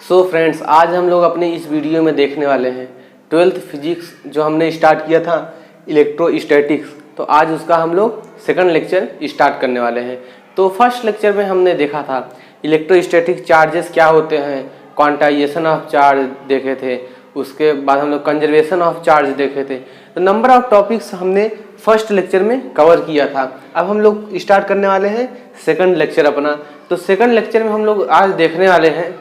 So friends, आज हम लोग अपने इस वीडियो में देखने वाले हैं 12th फिजिक्स जो हमने स्टार्ट किया था इलेक्ट्रोस्टैटिक्स। तो आज उसका हम लोग सेकंड लेक्चर स्टार्ट करने वाले हैं। तो फर्स्ट लेक्चर में हमने देखा था इलेक्ट्रोस्टैटिक चार्जेस क्या होते हैं, क्वांटाइजेशन ऑफ चार्ज देखे थे, उसके बाद हम लोग कंजर्वेशन ऑफ चार्ज देखे थे। तो नंबर ऑफ टॉपिक्स हमने फर्स्ट लेक्चर में कवर किया था। अब हम लोग स्टार्ट करने वाले हैं सेकंड लेक्चर अपना। तो सेकंड लेक्चर में हम लोग आज देखने वाले हैं,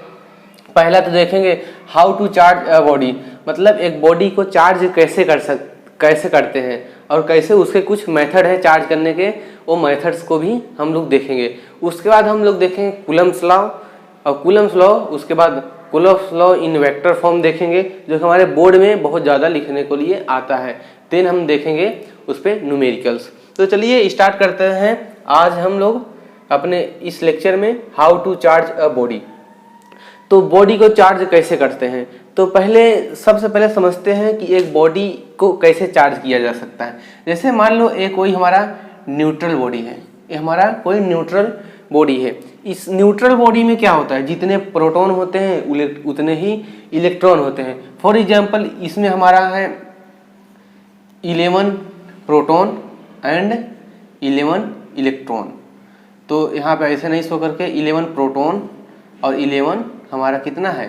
पहला तो देखेंगे how to charge a body, मतलब एक बॉडी को चार्ज कैसे करते हैं और कैसे उसके कुछ मेथड है चार्ज करने के, वो मेथड्स को भी हम लोग देखेंगे। उसके बाद हम लोग देखेंगे कूलम्ब्स लॉ और कूलम्ब्स लॉ, उसके बाद Coulomb's law in vector form देखेंगे जो हमारे बोर्ड में बहुत ज़्यादा लिखने को लिए आता है। देन हम देखेंगे उस पर न्यूमेरिकल्स। तो चलिए स्टार्ट करते हैं आज हम लोग अपने इस लेक्चर में how to charge a body. तो बॉडी को चार्ज कैसे करते हैं, तो सबसे पहले समझते हैं कि एक बॉडी को कैसे चार्ज किया जा सकता है। जैसे मान लो एक कोई हमारा न्यूट्रल बॉडी है, ये हमारा कोई न्यूट्रल बॉडी है। इस न्यूट्रल बॉडी में क्या होता है, जितने प्रोटॉन होते हैं उतने ही इलेक्ट्रॉन होते हैं। फॉर एग्जाम्पल इसमें हमारा है 11 प्रोटॉन एंड 11 इलेक्ट्रॉन। तो यहाँ पे ऐसे नहीं शो करके 11 प्रोटॉन और 11 हमारा कितना है,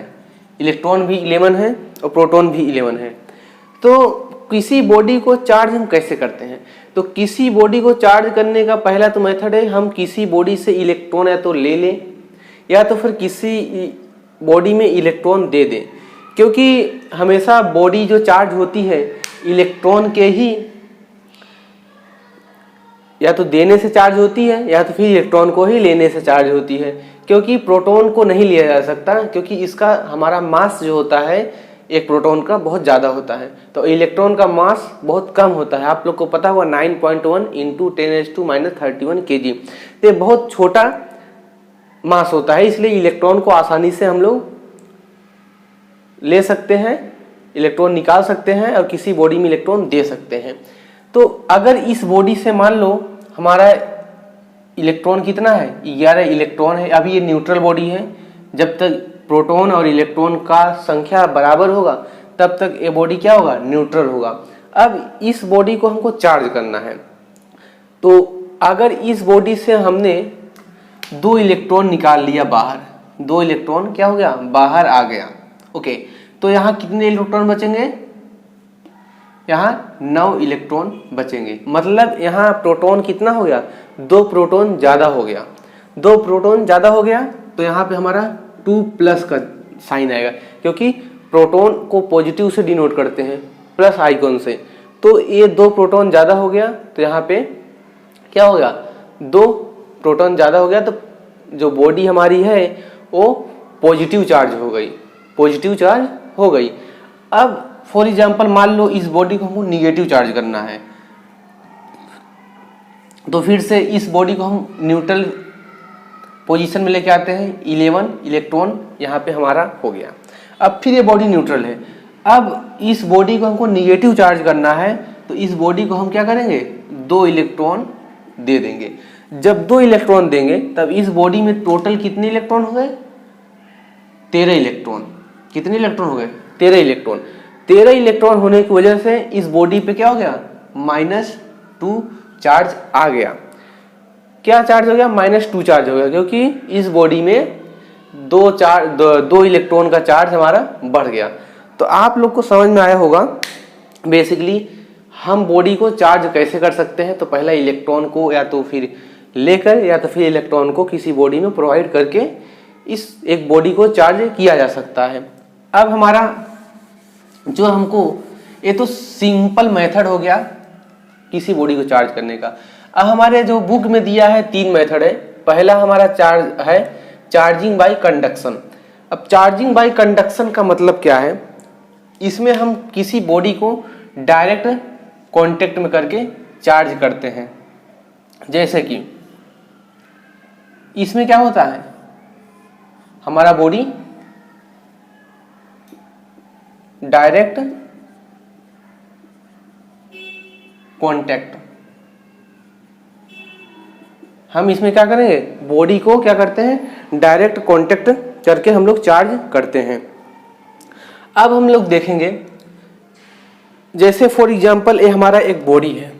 इलेक्ट्रॉन भी 11 है और प्रोटॉन भी 11 है। तो किसी बॉडी को चार्ज हम कैसे करते हैं, तो किसी बॉडी को चार्ज करने का पहला तो मेथड है हम किसी बॉडी से इलेक्ट्रॉन या तो ले लें या तो फिर किसी बॉडी में इलेक्ट्रॉन दे दें, क्योंकि हमेशा बॉडी जो चार्ज होती है इलेक्ट्रॉन के ही या तो देने से चार्ज होती है या तो फिर इलेक्ट्रॉन को ही लेने से चार्ज होती है। क्योंकि प्रोटॉन को नहीं लिया जा सकता, क्योंकि इसका हमारा मास जो होता है एक प्रोटॉन का बहुत ज़्यादा होता है, तो इलेक्ट्रॉन का मास बहुत कम होता है। आप लोग को पता होगा 9.1 × 10⁻³ kg, तो ये बहुत छोटा मास होता है, इसलिए इलेक्ट्रॉन को आसानी से हम लोग ले सकते हैं, इलेक्ट्रॉन निकाल सकते हैं और किसी बॉडी में इलेक्ट्रॉन दे सकते हैं। तो अगर इस बॉडी से मान लो हमारा इलेक्ट्रॉन कितना है, 11 इलेक्ट्रॉन है। अभी ये न्यूट्रल बॉडी है, जब तक प्रोटॉन और इलेक्ट्रॉन का संख्या बराबर होगा तब तक ये बॉडी क्या होगा, न्यूट्रल होगा। अब इस बॉडी को हमको चार्ज करना है, तो अगर इस बॉडी से हमने 2 इलेक्ट्रॉन निकाल लिया बाहर, 2 इलेक्ट्रॉन क्या हो गया, बाहर आ गया। ओके, तो यहाँ कितने इलेक्ट्रॉन बचेंगे, यहाँ 9 इलेक्ट्रॉन बचेंगे। मतलब यहाँ प्रोटॉन कितना हो गया, 2 प्रोटॉन ज़्यादा हो गया। 2 प्रोटॉन ज़्यादा हो गया तो यहाँ पे हमारा 2+ का साइन आएगा, क्योंकि प्रोटॉन को पॉजिटिव से डिनोट करते हैं प्लस आइकॉन से। तो ये 2 प्रोटॉन ज़्यादा हो गया तो यहाँ पे क्या हो गया, 2 प्रोटॉन ज़्यादा हो गया, तो जो बॉडी हमारी है वो पॉजिटिव चार्ज हो गई, पॉजिटिव चार्ज हो गई। अब फॉर एग्जाम्पल मान लो इस बॉडी को हमको निगेटिव चार्ज करना है, तो फिर से इस बॉडी को हम न्यूट्रल पोजीशन में लेके आते हैं, 11 इलेक्ट्रॉन यहाँ पे हमारा हो गया। अब फिर ये बॉडी न्यूट्रल है, अब इस बॉडी को हमको निगेटिव चार्ज करना है, तो इस बॉडी को हम क्या करेंगे, 2 इलेक्ट्रॉन दे देंगे। जब 2 इलेक्ट्रॉन देंगे तब इस बॉडी में टोटल कितने इलेक्ट्रॉन हो गए, 13 इलेक्ट्रॉन। कितने इलेक्ट्रॉन हो गए, 13 इलेक्ट्रॉन। 13 इलेक्ट्रॉन होने की वजह से इस बॉडी पे क्या हो गया, -2 चार्ज आ गया। क्या चार्ज हो गया, -2 चार्ज हो गया, क्योंकि इस बॉडी में 2 इलेक्ट्रॉन का चार्ज हमारा बढ़ गया। तो आप लोग को समझ में आया होगा बेसिकली हम बॉडी को चार्ज कैसे कर सकते हैं। तो पहला इलेक्ट्रॉन को या तो फिर लेकर या तो फिर इलेक्ट्रॉन को किसी बॉडी में प्रोवाइड करके इस एक बॉडी को चार्ज किया जा सकता है। अब हमारा जो हमको, ये तो सिंपल मेथड हो गया किसी बॉडी को चार्ज करने का। अब हमारे जो बुक में दिया है 3 मेथड है। पहला हमारा चार्ज है चार्जिंग बाय कंडक्शन। अब चार्जिंग बाय कंडक्शन का मतलब क्या है, इसमें हम किसी बॉडी को डायरेक्ट कांटेक्ट में करके चार्ज करते हैं। जैसे कि इसमें क्या होता है, हमारा बॉडी डायरेक्ट कांटेक्ट, हम इसमें क्या करेंगे, बॉडी को क्या करते हैं, डायरेक्ट कांटेक्ट करके हम लोग चार्ज करते हैं। अब हम लोग देखेंगे, जैसे फॉर एग्जांपल ये हमारा एक बॉडी है,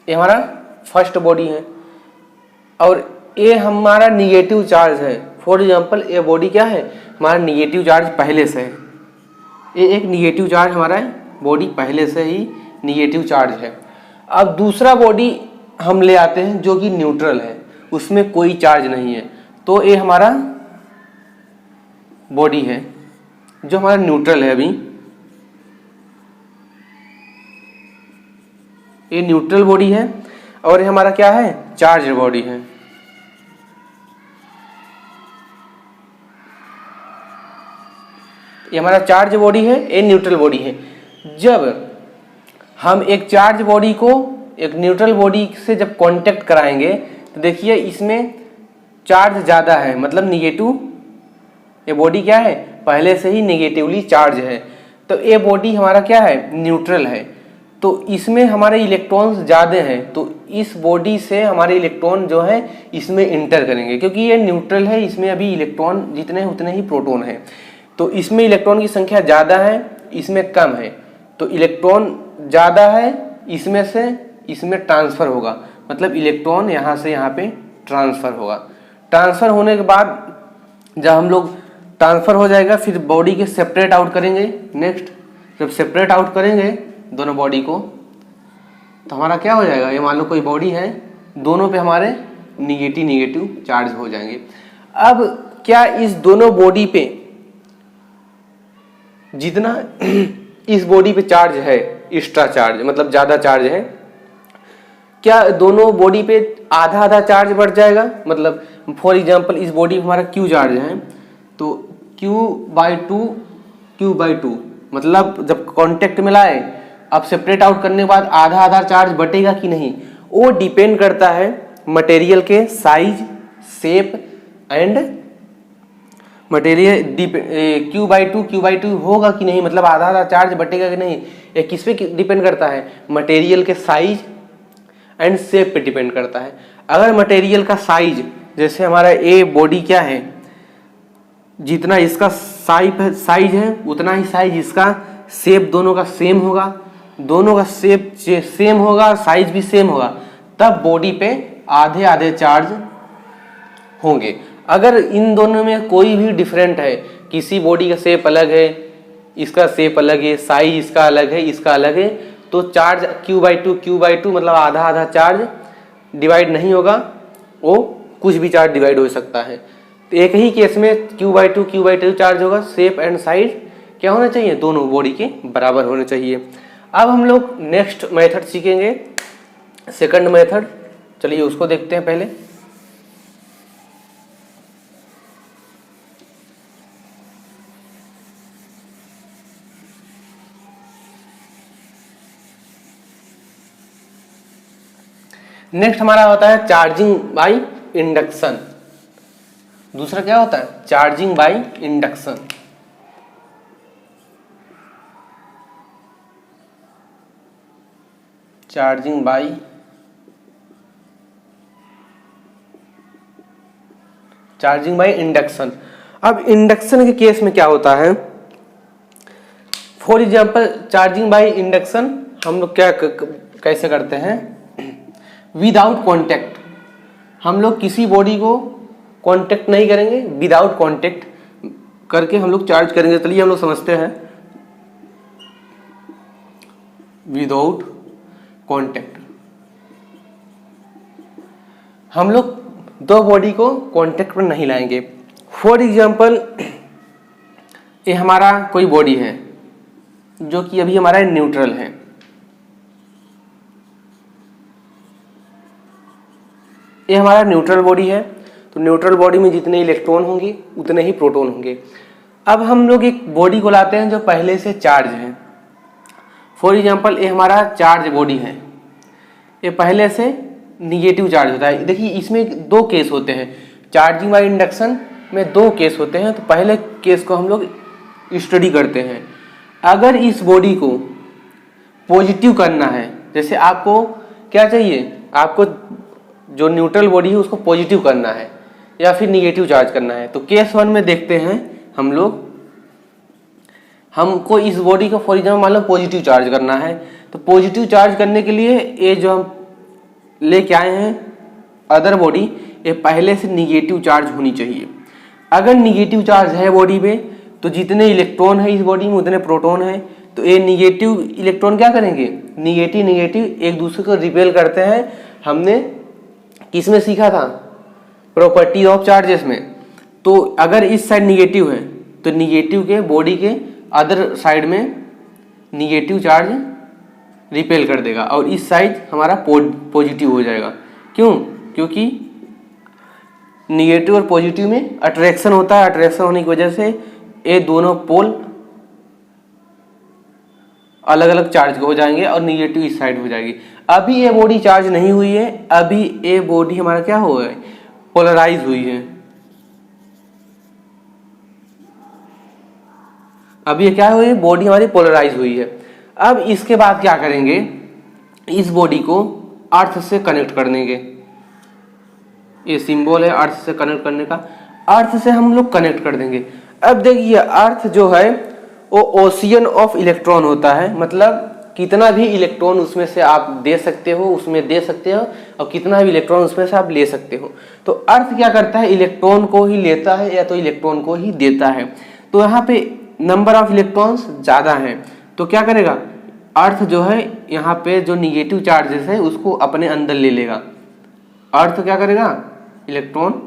ये हमारा फर्स्ट बॉडी है और ये हमारा निगेटिव चार्ज है। फॉर एग्जांपल ये बॉडी क्या है, हमारा निगेटिव चार्ज पहले से है, ये एक निगेटिव चार्ज हमारा है, बॉडी पहले से ही निगेटिव चार्ज है। अब दूसरा बॉडी हम ले आते हैं जो कि न्यूट्रल है, उसमें कोई चार्ज नहीं है, तो ये हमारा बॉडी है जो हमारा न्यूट्रल है। अभी ये न्यूट्रल बॉडी है और ये हमारा क्या है, चार्ज बॉडी है। ये हमारा चार्ज बॉडी है, ये न्यूट्रल बॉडी है। जब हम एक चार्ज बॉडी को एक न्यूट्रल बॉडी से जब कांटेक्ट कराएंगे तो देखिए इसमें चार्ज ज़्यादा है, मतलब निगेटिव, ये बॉडी क्या है, पहले से ही निगेटिवली चार्ज है, तो ये बॉडी हमारा क्या है, न्यूट्रल है। तो इसमें हमारे इलेक्ट्रॉन्स ज़्यादा हैं, तो इस बॉडी से हमारे इलेक्ट्रॉन जो है इसमें इंटर करेंगे, क्योंकि ये न्यूट्रल है, इसमें अभी इलेक्ट्रॉन जितने उतने ही प्रोटॉन है, तो इसमें इलेक्ट्रॉन की संख्या ज़्यादा है, इसमें कम है, तो इलेक्ट्रॉन ज़्यादा है, इसमें से इसमें ट्रांसफ़र होगा, मतलब इलेक्ट्रॉन यहाँ से यहाँ पे ट्रांसफ़र होगा। ट्रांसफ़र होने के बाद जब हम लोग ट्रांसफ़र हो जाएगा फिर बॉडी के सेपरेट आउट करेंगे। नेक्स्ट जब सेपरेट आउट करेंगे दोनों बॉडी को तो हमारा क्या हो जाएगा, ये मान लो कोई बॉडी है, दोनों पे हमारे निगेटिव चार्ज हो जाएंगे। अब क्या इस दोनों बॉडी पे जितना इस बॉडी पे चार्ज है, एक्स्ट्रा चार्ज मतलब ज़्यादा चार्ज है, क्या दोनों बॉडी पे आधा आधा चार्ज बढ़ जाएगा। मतलब फॉर एग्जांपल इस बॉडी पे हमारा Q चार्ज है तो Q/2 मतलब जब कांटेक्ट मिलाए अब सेपरेट आउट करने के बाद आधा आधा चार्ज बटेगा कि नहीं, वो डिपेंड करता है मटेरियल के size, shape and material. Q/2 होगा कि नहीं, मतलब आधा आधा चार्ज बटेगा कि नहीं, ये किस पे डिपेंड करता है, मटेरियल के साइज एंड शेप पे डिपेंड करता है। अगर मटेरियल का साइज, जैसे हमारा ए बॉडी क्या है, जितना इसका साइज है उतना ही साइज इसका, शेप दोनों का सेम होगा, दोनों का शेप सेम होगा, साइज भी सेम होगा, तब बॉडी पे आधे आधे चार्ज होंगे। अगर इन दोनों में कोई भी डिफरेंट है, किसी बॉडी का शेप अलग है, इसका शेप अलग है, साइज इसका अलग है, इसका अलग है, तो चार्ज Q/2 मतलब आधा आधा चार्ज डिवाइड नहीं होगा, वो कुछ भी चार्ज डिवाइड हो सकता है। तो एक ही केस में Q/2 चार्ज होगा, शेप एंड साइज क्या होना चाहिए, दोनों बॉडी के बराबर होने चाहिए। अब हम लोग नेक्स्ट मेथड सीखेंगे, सेकंड मेथड, चलिए उसको देखते हैं पहले। नेक्स्ट हमारा होता है चार्जिंग बाय इंडक्शन। दूसरा क्या होता है, charging by induction. Charging by induction. अब इंडक्शन के केस में क्या होता है, for example charging by induction हम लोग क्या कैसे करते हैं, विदाउट कांटेक्ट। हम लोग किसी बॉडी को कांटेक्ट नहीं करेंगे, विदाउट कांटेक्ट करके हम लोग चार्ज करेंगे। चलिए हम लोग समझते हैं, विदाउट कांटेक्ट। हम लोग दो बॉडी को कांटेक्ट पर नहीं लाएंगे। फॉर एग्जांपल ये हमारा कोई बॉडी है जो कि अभी हमारा न्यूट्रल है, ये हमारा न्यूट्रल बॉडी है, तो न्यूट्रल बॉडी में जितने इलेक्ट्रॉन होंगे उतने ही प्रोटॉन होंगे। अब हम लोग एक बॉडी को लाते हैं जो पहले से चार्ज है। फॉर एग्जांपल ये हमारा चार्ज बॉडी है, ये पहले से निगेटिव चार्ज होता है। देखिए इसमें दो केस होते हैं, चार्जिंग बाय इंडक्शन में दो केस होते हैं। तो पहले केस को हम लोग स्टडी करते हैं। अगर इस बॉडी को पॉजिटिव करना है, जैसे आपको क्या चाहिए, आपको जो न्यूट्रल बॉडी है उसको पॉजिटिव करना है, या फिर निगेटिव चार्ज करना है। तो केस 1 में देखते हैं हम लोग, हमको इस बॉडी को फॉर एग्जाम्पल मान लो पॉजिटिव चार्ज करना है। तो पॉजिटिव चार्ज करने के लिए ये जो हम लेके आए हैं अदर बॉडी, ये पहले से निगेटिव चार्ज होनी चाहिए। अगर निगेटिव चार्ज है बॉडी पे तो जितने इलेक्ट्रॉन है इस बॉडी में उतने प्रोटॉन है। तो ये निगेटिव इलेक्ट्रॉन क्या करेंगे, निगेटिव निगेटिव एक दूसरे को रिपेल करते हैं। हमने किस में सीखा था, प्रॉपर्टी ऑफ चार्जेस में। तो अगर इस साइड निगेटिव है तो निगेटिव के बॉडी के अदर साइड में निगेटिव चार्ज रिपेल कर देगा और इस साइड हमारा पॉजिटिव हो जाएगा। क्यों, क्योंकि निगेटिव और पॉजिटिव में अट्रैक्शन होता है। अट्रैक्शन होने की वजह से ये दोनों पोल अलग अलग चार्ज हो जाएंगे और निगेटिव इस साइड हो जाएगी। अभी ये बॉडी चार्ज नहीं हुई है, अभी ये बॉडी हमारा क्या हुआ है, पोलराइज हुई है। अभी ये क्या हुई है, बॉडी हमारी पोलराइज हुई है। अब इसके बाद क्या करेंगे, इस बॉडी को अर्थ से कनेक्ट कर देंगे। ये सिंबल है अर्थ से कनेक्ट करने का, अर्थ से हम लोग कनेक्ट कर देंगे। अब देखिए अर्थ जो है वो ओशियन ऑफ इलेक्ट्रॉन होता है, मतलब कितना भी इलेक्ट्रॉन उसमें से आप दे सकते हो, उसमें दे सकते हो, और कितना भी इलेक्ट्रॉन उसमें से आप ले सकते हो। तो अर्थ क्या करता है, इलेक्ट्रॉन को ही लेता है या तो इलेक्ट्रॉन को ही देता है। तो यहाँ पे नंबर ऑफ इलेक्ट्रॉन्स ज़्यादा हैं तो क्या करेगा, अर्थ जो है यहाँ पे जो निगेटिव चार्जेस है उसको अपने अंदर ले लेगा। अर्थ क्या करेगा, इलेक्ट्रॉन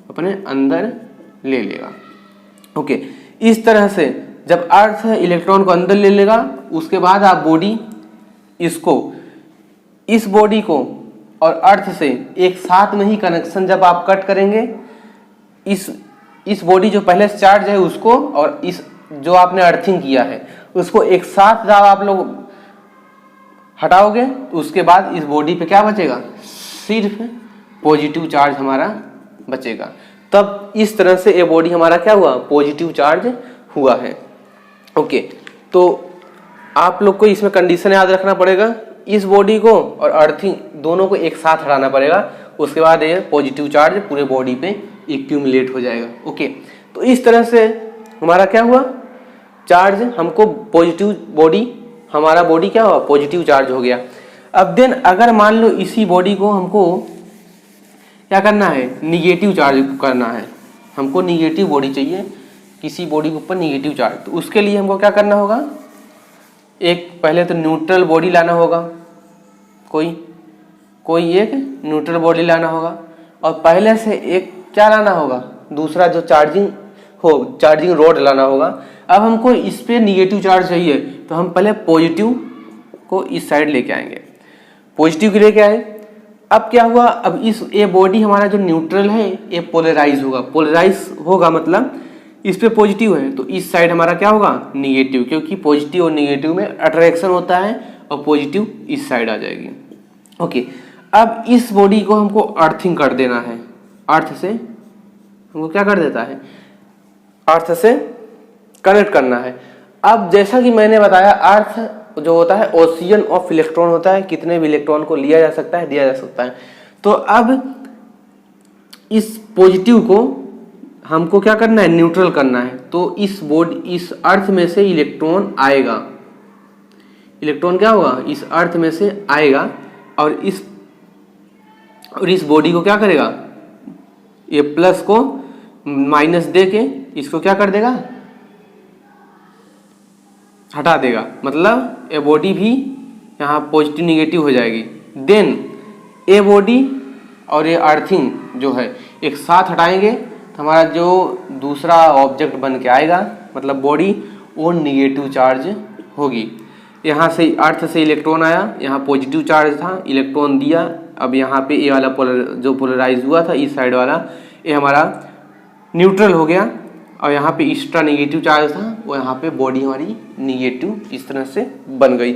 अपने अंदर ले लेगा। ओके, इस तरह से जब अर्थ इलेक्ट्रॉन को अंदर ले लेगा, उसके बाद आप बॉडी इसको, इस बॉडी को और अर्थ से एक साथ में ही कनेक्शन जब आप कट करेंगे, इस बॉडी जो पहले से चार्ज है उसको और इस जो आपने अर्थिंग किया है उसको एक साथ जब आप लोग हटाओगे, उसके बाद इस बॉडी पे क्या बचेगा, सिर्फ पॉजिटिव चार्ज हमारा बचेगा। तब इस तरह से ये बॉडी हमारा क्या हुआ, पॉजिटिव चार्ज हुआ है। ओके, तो आप लोग को इसमें कंडीशन याद रखना पड़ेगा, इस बॉडी को और अर्थिंग दोनों को एक साथ हटाना पड़ेगा, उसके बाद ये पॉजिटिव चार्ज पूरे बॉडी पे एक्यूमुलेट हो जाएगा। ओके, तो इस तरह से हमारा क्या हुआ, चार्ज हमको पॉजिटिव बॉडी, हमारा बॉडी क्या हुआ, पॉजिटिव चार्ज हो गया। अब देन अगर मान लो इसी बॉडी को हमको क्या करना है, निगेटिव चार्ज करना है, हमको निगेटिव बॉडी चाहिए, किसी बॉडी के ऊपर निगेटिव चार्ज, तो उसके लिए हमको क्या करना होगा, एक पहले तो न्यूट्रल बॉडी लाना होगा, कोई एक न्यूट्रल बॉडी लाना होगा, और पहले से एक क्या लाना होगा, दूसरा जो चार्जिंग रोड लाना होगा। अब हमको इस पे निगेटिव चार्ज चाहिए तो हम पहले पॉजिटिव को इस साइड लेके आएंगे, पॉजिटिव के लेके आए। अब क्या हुआ, अब ये बॉडी हमारा जो न्यूट्रल है ये पोलराइज होगा, मतलब इस पे पॉजिटिव है तो इस साइड हमारा क्या होगा, निगेटिव, क्योंकि पॉजिटिव और निगेटिव में अट्रैक्शन होता है और पॉजिटिव इस साइड आ जाएगी। ओके, अब इस बॉडी को हमको अर्थिंग कर देना है, अर्थ से हमको क्या कर देता है, अर्थ से कनेक्ट करना है। अब जैसा कि मैंने बताया अर्थ जो होता है ओशियन ऑफ इलेक्ट्रॉन होता है, कितने भी इलेक्ट्रॉन को लिया जा सकता है, दिया जा सकता है। तो अब इस पॉजिटिव को हमको क्या करना है, न्यूट्रल करना है। तो इस अर्थ में से इलेक्ट्रॉन आएगा, इलेक्ट्रॉन क्या होगा, इस अर्थ में से आएगा और इस बॉडी को क्या करेगा, ये प्लस को माइनस दे के इसको क्या कर देगा, हटा देगा, मतलब ये बॉडी भी यहाँ पॉजिटिव निगेटिव हो जाएगी। देन ये बॉडी और ये अर्थिंग जो है एक साथ हटाएंगे तो हमारा जो दूसरा ऑब्जेक्ट बन के आएगा, मतलब बॉडी, वो निगेटिव चार्ज होगी। यहाँ से अर्थ से इलेक्ट्रॉन आया, यहाँ पॉजिटिव चार्ज था, इलेक्ट्रॉन दिया, अब यहाँ पे ये वाला जो पोलराइज हुआ था इस साइड वाला, ये हमारा न्यूट्रल हो गया, और यहाँ पे एक्स्ट्रा निगेटिव चार्ज था, वो यहाँ पे बॉडी हमारी निगेटिव इस तरह से बन गई।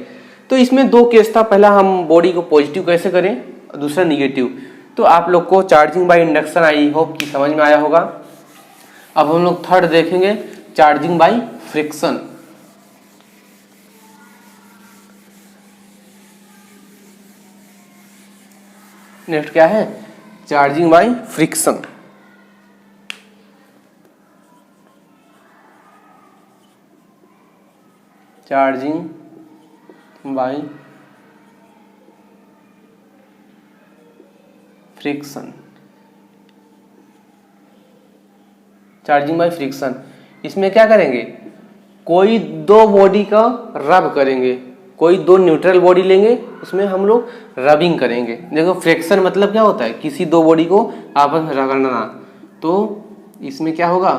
तो इसमें दो केस था, पहला हम बॉडी को पॉजिटिव कैसे करें, दूसरा निगेटिव। तो आप लोग को charging by induction I hope कि समझ में आया होगा। अब हम लोग थर्ड देखेंगे, चार्जिंग बाय फ्रिक्शन। नेक्स्ट क्या है, charging by friction. Charging by friction, charging by friction. इसमें क्या करेंगे, कोई दो बॉडी का रब करेंगे, कोई दो न्यूट्रल बॉडी लेंगे, उसमें हम लोग रबिंग करेंगे। देखो फ्रिक्शन मतलब क्या होता है, किसी दो बॉडी को आपस में रगड़ना, तो इसमें क्या होगा,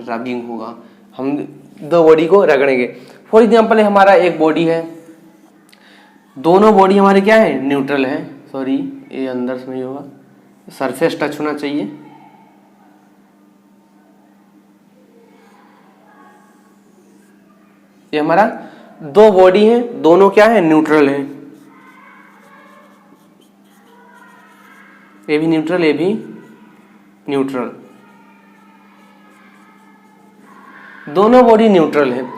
रबिंग होगा, हम दो बॉडी को रगड़ेंगे। फॉर एग्जांपल हमारा एक बॉडी है, दोनों बॉडी हमारे क्या है, न्यूट्रल है, सॉरी ये अंदर से नहीं होगा, सरफेस टच होना चाहिए। ये हमारा दो बॉडी है, दोनों क्या है, न्यूट्रल है, ये भी न्यूट्रल, ये भी न्यूट्रल, दोनों बॉडी न्यूट्रल है।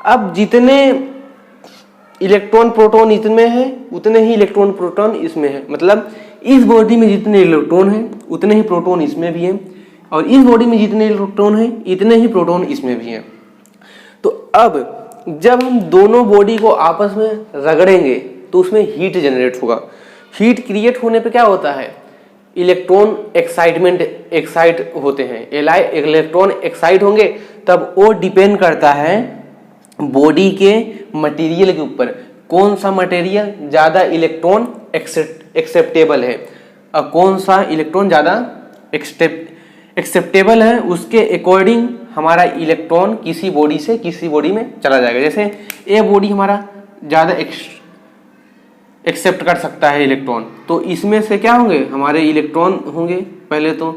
अब जितने इलेक्ट्रॉन प्रोटॉन इसमें है उतने ही इलेक्ट्रॉन प्रोटॉन इसमें है, मतलब इस बॉडी में जितने इलेक्ट्रॉन है उतने ही प्रोटॉन इसमें भी है, और इस बॉडी में जितने इलेक्ट्रॉन है इतने ही प्रोटॉन इसमें भी है। तो अब जब हम दोनों बॉडी को आपस में रगड़ेंगे तो उसमें हीट जनरेट होगा। हीट क्रिएट होने पे क्या होता है, इलेक्ट्रॉन एक्साइट होते हैं, इलेक्ट्रॉन एक्साइट होंगे, तब वो डिपेंड करता है बॉडी के मटेरियल के ऊपर, कौन सा मटेरियल ज़्यादा इलेक्ट्रॉन एक्सेप्टेबल है और कौन सा इलेक्ट्रॉन ज़्यादा एक्सेप्टेबल है, उसके अकॉर्डिंग हमारा इलेक्ट्रॉन किसी बॉडी से किसी बॉडी में चला जाएगा। जैसे ये बॉडी हमारा ज़्यादा एक्सेप्ट कर सकता है इलेक्ट्रॉन, तो इसमें से क्या होंगे, हमारे इलेक्ट्रॉन होंगे। पहले तो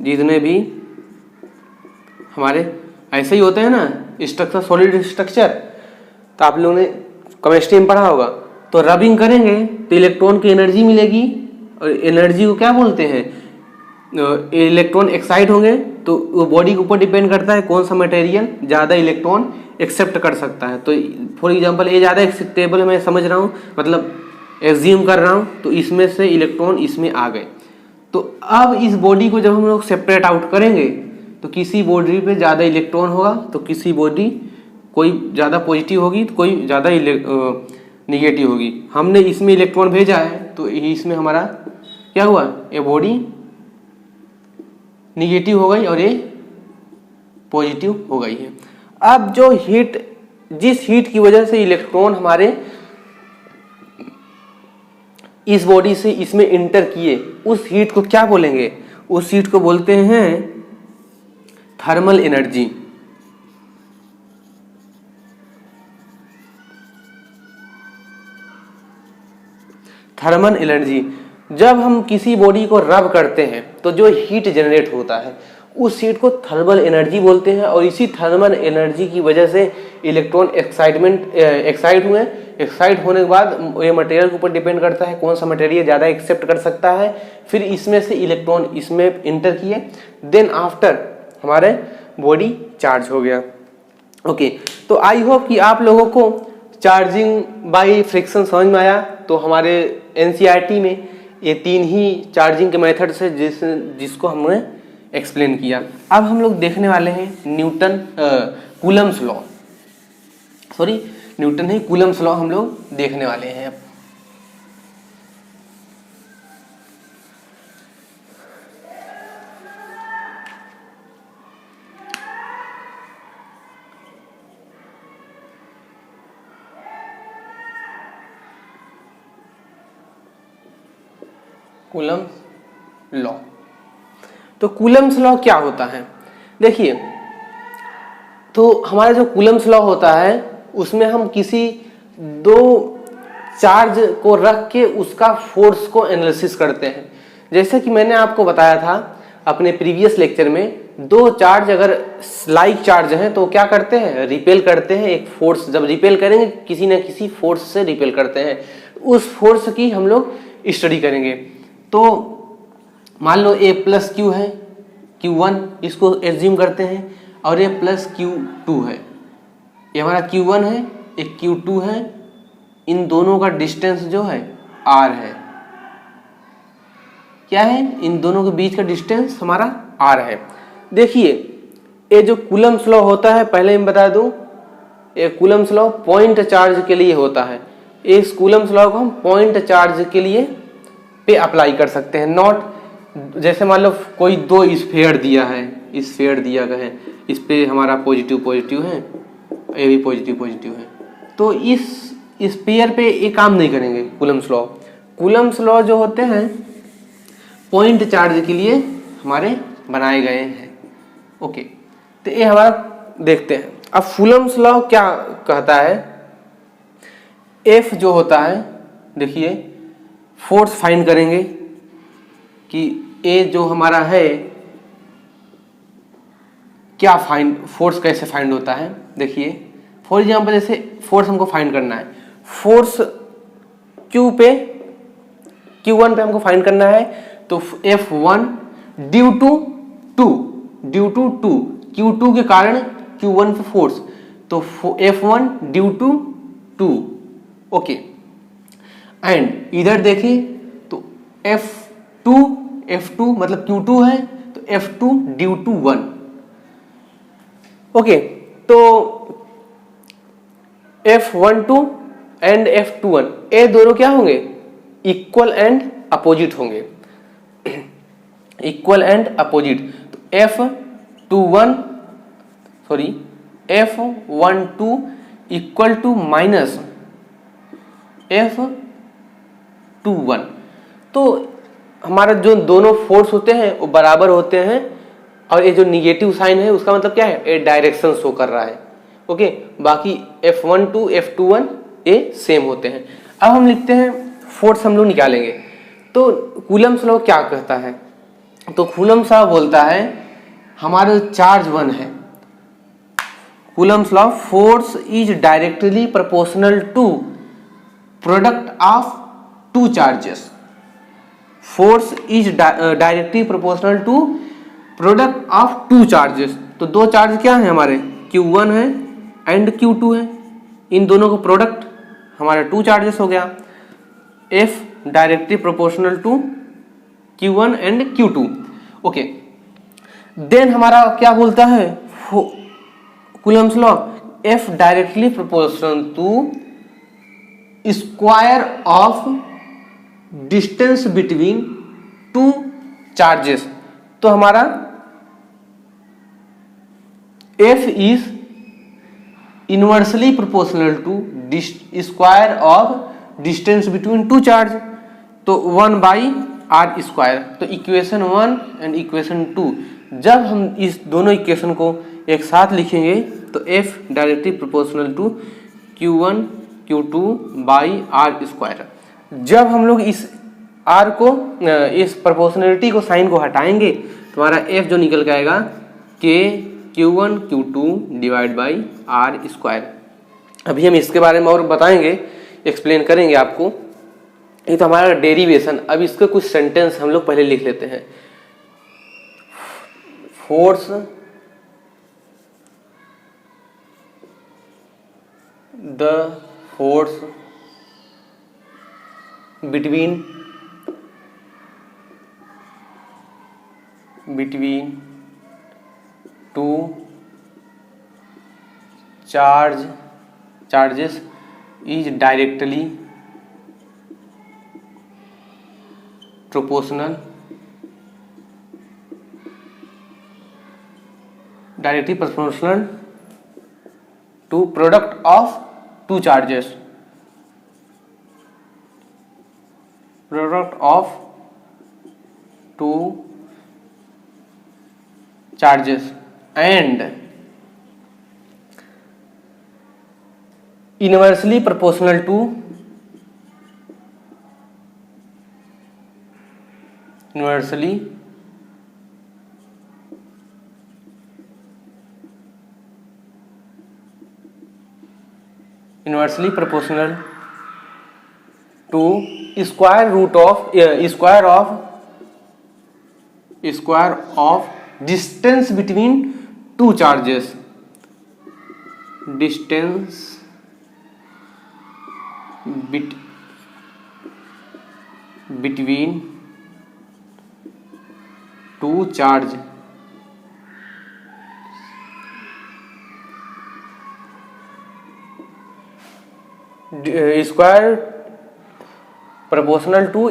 जितने भी हमारे ऐसे ही होते हैं ना स्ट्रक्चर, सॉलिड स्ट्रक्चर, तो आप लोगों ने केमिस्ट्री में पढ़ा होगा, तो रबिंग करेंगे तो इलेक्ट्रॉन की एनर्जी मिलेगी, और एनर्जी को क्या बोलते हैं, इलेक्ट्रॉन एक्साइट होंगे, तो वो बॉडी के ऊपर डिपेंड करता है कौन सा मटेरियल ज़्यादा इलेक्ट्रॉन एक्सेप्ट कर सकता है। तो फॉर एग्जांपल ये ज़्यादा एक्सेप्टेबल मैं समझ रहा हूँ, मतलब एज्यूम कर रहा हूँ, तो इसमें से इलेक्ट्रॉन इसमें आ गए। तो अब इस बॉडी को जब हम लोग सेपरेट आउट करेंगे तो किसी बॉडी पे ज़्यादा इलेक्ट्रॉन होगा, तो किसी बॉडी कोई ज़्यादा पॉजिटिव होगी तो कोई ज़्यादा निगेटिव होगी। हमने इसमें इलेक्ट्रॉन भेजा है तो इसमें हमारा क्या हुआ, ये बॉडी निगेटिव हो गई और ये पॉजिटिव हो गई है। अब जो हीट, जिस हीट की वजह से इलेक्ट्रॉन हमारे इस बॉडी से इसमें इंटर किए, उस हीट को क्या बोलेंगे, उस हीट को बोलते हैं थर्मल एनर्जी। थर्मल एनर्जी, जब हम किसी बॉडी को रब करते हैं तो जो हीट जनरेट होता है उस हीट को थर्मल एनर्जी बोलते हैं, और इसी थर्मल एनर्जी की वजह से इलेक्ट्रॉन एक्साइट हुए। एक्साइट होने के बाद ये मटेरियल के ऊपर डिपेंड करता है कौन सा मटेरियल ज़्यादा एक्सेप्ट कर सकता है, फिर इसमें से इलेक्ट्रॉन इसमें इंटर किए, देन आफ्टर हमारे बॉडी चार्ज हो गया। ओके, तो आई होप कि आप लोगों को चार्जिंग बाय फ्रिक्शन समझ में आया। तो हमारे एनसीईआरटी में ये तीन ही चार्जिंग के मेथड से जिसको हमने एक्सप्लेन किया। अब हम लोग देखने वाले हैं कूलम्स लॉ, सॉरी न्यूटन नहीं, कूलम्स लॉ हम लोग देखने वाले हैं। अब कूलम्स लॉ, तो कूलम्स लॉ क्या होता है, देखिए, तो हमारा जो कूलम्स लॉ होता है उसमें हम किसी दो चार्ज को रख के उसका फोर्स को एनालिसिस करते हैं। जैसे कि मैंने आपको बताया था अपने प्रीवियस लेक्चर में, दो चार्ज अगर लाइक चार्ज हैं तो क्या करते हैं, रिपेल करते हैं, एक फोर्स जब रिपेल करेंगे किसी न किसी फोर्स से रिपेल करते हैं, उस फोर्स की हम लोग स्टडी करेंगे। तो मान लो A प्लस क्यू है, Q1 इसको एज्यूम करते हैं, और ये प्लस Q2 है, ये हमारा Q1 है, एक Q2 है, इन दोनों का डिस्टेंस जो है R है। क्या है, इन दोनों के बीच का डिस्टेंस हमारा R है। देखिए ये जो कूलम्स लॉ होता है, पहले मैं बता दूं, एक कूलम्स लॉ पॉइंट चार्ज के लिए होता है। इस कूलम्स लॉ को हम पॉइंट चार्ज के लिए पे अप्लाई कर सकते हैं, नॉट जैसे मान लो कोई दो स्फीयर दिया है, स्फीयर दिया गया है, इस पे हमारा पॉजिटिव पॉजिटिव है, ये भी पॉजिटिव पॉजिटिव है, तो इस स्फीयर पे ये काम नहीं करेंगे कूलम्स लॉ। कूलम्स लॉ जो होते हैं पॉइंट चार्ज के लिए हमारे बनाए गए हैं। ओके, तो ये हमारा देखते हैं। अब कूलम्स लॉ क्या कहता है, एफ जो होता है, देखिए फोर्स फाइंड करेंगे कि ए जो हमारा है क्या फाइंड, फोर्स कैसे फाइंड होता है। देखिए फॉर एग्जाम्पल जैसे फोर्स हमको फाइंड करना है, फोर्स क्यू पे Q1 पे हमको फाइंड करना है, तो F1 due to to Q2 के कारण Q1 पे फोर्स, तो F1 due to 2। Okay, and इधर देखिए तो F2 मतलब Q2 है, तो F2 ड्यू टू 1। ओके, तो F12 एंड F21 ये दोनों क्या होंगे, इक्वल एंड अपोजिट होंगे, इक्वल एंड अपोजिट। तो F12 equal to minus F21, तो हमारा जो दोनों फोर्स होते हैं वो बराबर होते हैं, और ये जो निगेटिव साइन है उसका मतलब क्या है, ये डायरेक्शन शो कर रहा है। ओके, बाकी F12 F21 ये सेम होते हैं। अब हम लिखते हैं फोर्स हम लोग निकालेंगे, तो कूलम्स लॉ क्या कहता है, तो कूलम्स लॉ बोलता है हमारा चार्ज 1 है, Coulomb's law force is directly proportional to product of two charges, force is directly proportional to product of two charges. तो दो चार्ज क्या है हमारे, Q1 है एंड Q2 है, इन दोनों का प्रोडक्ट हमारा टू चार्जेस हो गया। F directly proportional to Q1 and Q2। Okay, then हमारा क्या बोलता है Coulomb's law, F directly proportional to square of distance between two charges. तो हमारा F is inversely proportional to square of distance between two charge, तो 1/r²। तो equation 1 and equation 2 जब हम इस दोनों इक्वेशन को एक साथ लिखेंगे तो F directly proportional to Q1 Q2/r²। जब हम लोग इस r को, इस प्रोपोर्शनलिटी को, साइन को हटाएंगे तो हमारा F जो निकल के आएगा K Q1 Q2 divide by r²। अभी हम इसके बारे में और बताएंगे, एक्सप्लेन करेंगे आपको। ये तो हमारा डेरिवेशन। अब इसके कुछ सेंटेंस हम लोग पहले लिख लेते हैं। Force the force between two charges is directly proportional to product of two charges, product of two charges and inversely proportional to inversely proportional to square of distance between two charges, distance between two charge. Square proportional to